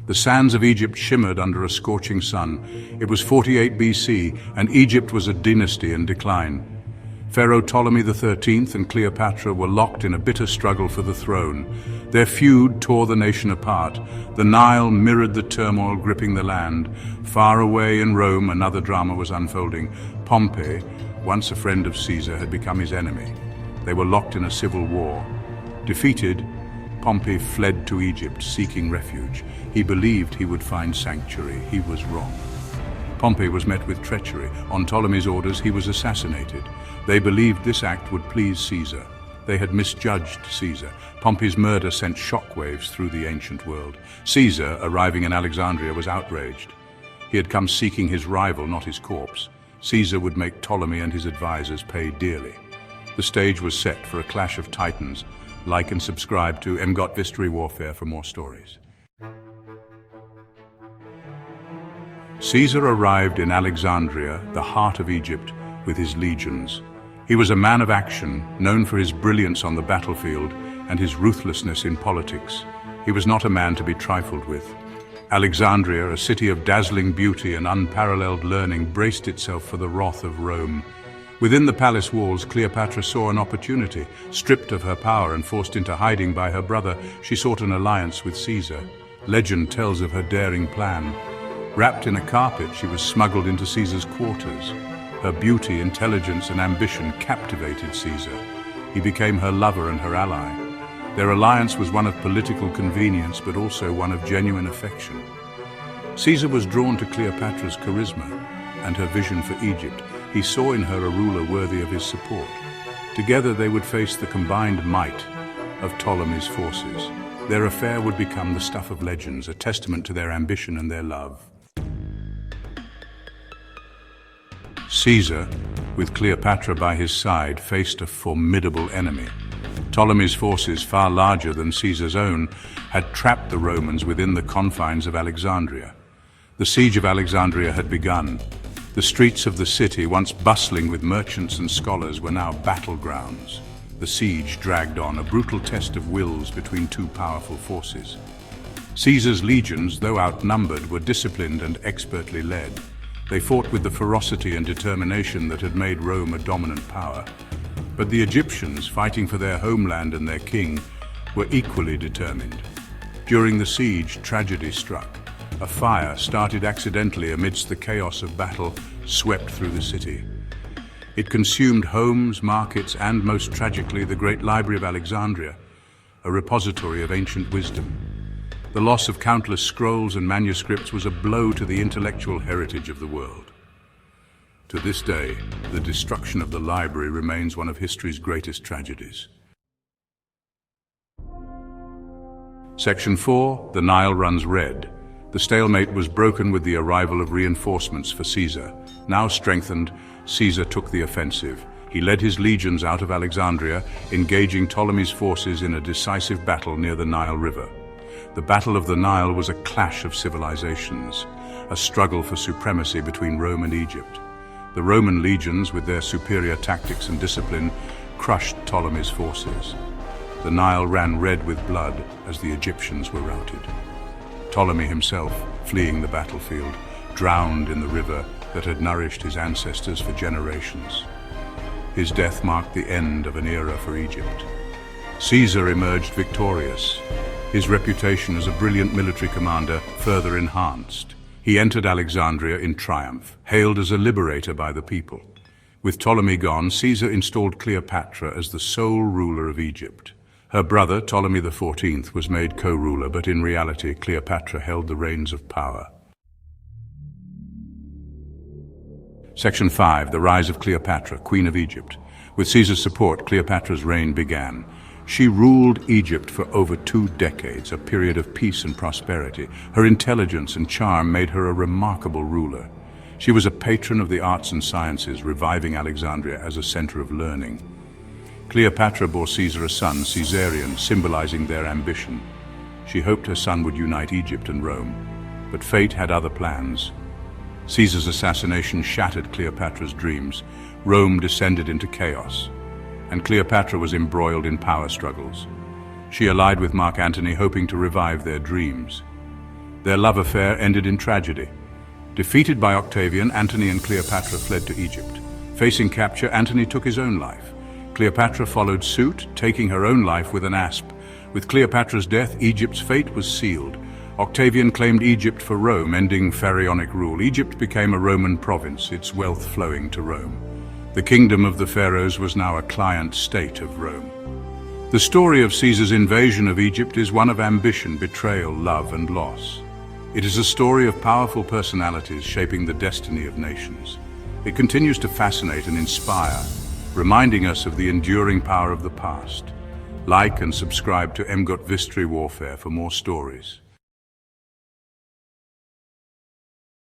The sands of Egypt shimmered under a scorching sun. It was 48 BC, and Egypt was a dynasty in decline. Pharaoh Ptolemy XIII and Cleopatra were locked in a bitter struggle for the throne. Their feud tore the nation apart. The Nile mirrored the turmoil gripping the land. Far away in Rome, another drama was unfolding. Pompey, once a friend of Caesar, had become his enemy. They were locked in a civil war. Defeated, Pompey fled to Egypt, seeking refuge. He believed he would find sanctuary. He was wrong. Pompey was met with treachery. On Ptolemy's orders, he was assassinated. They believed this act would please Caesar. They had misjudged Caesar. Pompey's murder sent shockwaves through the ancient world. Caesar, arriving in Alexandria, was outraged. He had come seeking his rival, not his corpse. Caesar would make Ptolemy and his advisors pay dearly. The stage was set for a clash of titans. Like and subscribe to emgotvhistory Warfare for more stories. Caesar arrived in Alexandria, the heart of Egypt, with his legions. He was a man of action, known for his brilliance on the battlefield and his ruthlessness in politics. He was not a man to be trifled with. Alexandria, a city of dazzling beauty and unparalleled learning, braced itself for the wrath of Rome. Within the palace walls, Cleopatra saw an opportunity. Stripped of her power and forced into hiding by her brother, she sought an alliance with Caesar. Legend tells of her daring plan. Wrapped in a carpet, she was smuggled into Caesar's quarters. Her beauty, intelligence, and ambition captivated Caesar. He became her lover and her ally. Their alliance was one of political convenience, but also one of genuine affection. Caesar was drawn to Cleopatra's charisma and her vision for Egypt. He saw in her a ruler worthy of his support. Together they would face the combined might of Ptolemy's forces. Their affair would become the stuff of legends, a testament to their ambition and their love. Caesar, with Cleopatra by his side, faced a formidable enemy. Ptolemy's forces, far larger than Caesar's own, had trapped the Romans within the confines of Alexandria. The siege of Alexandria had begun. The streets of the city, once bustling with merchants and scholars, were now battlegrounds. The siege dragged on, a brutal test of wills between two powerful forces. Caesar's legions, though outnumbered, were disciplined and expertly led. They fought with the ferocity and determination that had made Rome a dominant power. But the Egyptians, fighting for their homeland and their king, were equally determined. During the siege, tragedy struck. A fire, started accidentally amidst the chaos of battle, swept through the city. It consumed homes, markets, and, most tragically, the great library of Alexandria, a repository of ancient wisdom. The loss of countless scrolls and manuscripts was a blow to the intellectual heritage of the world. To this day, the destruction of the library remains one of history's greatest tragedies. Section 4, the Nile runs red. The stalemate was broken with the arrival of reinforcements for Caesar. Now strengthened, Caesar took the offensive. He led his legions out of Alexandria, engaging Ptolemy's forces in a decisive battle near the Nile River. The Battle of the Nile was a clash of civilizations, a struggle for supremacy between Rome and Egypt. The Roman legions, with their superior tactics and discipline, crushed Ptolemy's forces. The Nile ran red with blood as the Egyptians were routed. Ptolemy himself, fleeing the battlefield, drowned in the river that had nourished his ancestors for generations. His death marked the end of an era for Egypt. Caesar emerged victorious, his reputation as a brilliant military commander further enhanced. He entered Alexandria in triumph, hailed as a liberator by the people. With Ptolemy gone, Caesar installed Cleopatra as the sole ruler of Egypt. Her brother, Ptolemy XIV, was made co-ruler, but in reality, Cleopatra held the reins of power. Section 5, the rise of Cleopatra, Queen of Egypt. With Caesar's support, Cleopatra's reign began. She ruled Egypt for over 2 decades, a period of peace and prosperity. Her intelligence and charm made her a remarkable ruler. She was a patron of the arts and sciences, reviving Alexandria as a center of learning. Cleopatra bore Caesar a son, Caesarion, symbolizing their ambition. She hoped her son would unite Egypt and Rome, but fate had other plans. Caesar's assassination shattered Cleopatra's dreams. Rome descended into chaos, and Cleopatra was embroiled in power struggles. She allied with Mark Antony, hoping to revive their dreams. Their love affair ended in tragedy. Defeated by Octavian, Antony and Cleopatra fled to Egypt. Facing capture, Antony took his own life. Cleopatra followed suit, taking her own life with an asp. With Cleopatra's death, Egypt's fate was sealed. Octavian claimed Egypt for Rome, ending pharaonic rule. Egypt became a Roman province, its wealth flowing to Rome. The kingdom of the pharaohs was now a client state of Rome. The story of Caesar's invasion of Egypt is one of ambition, betrayal, love, and loss. It is a story of powerful personalities shaping the destiny of nations. It continues to fascinate and inspire, reminding us of the enduring power of the past. Like and subscribe to XIII Warfare for more stories.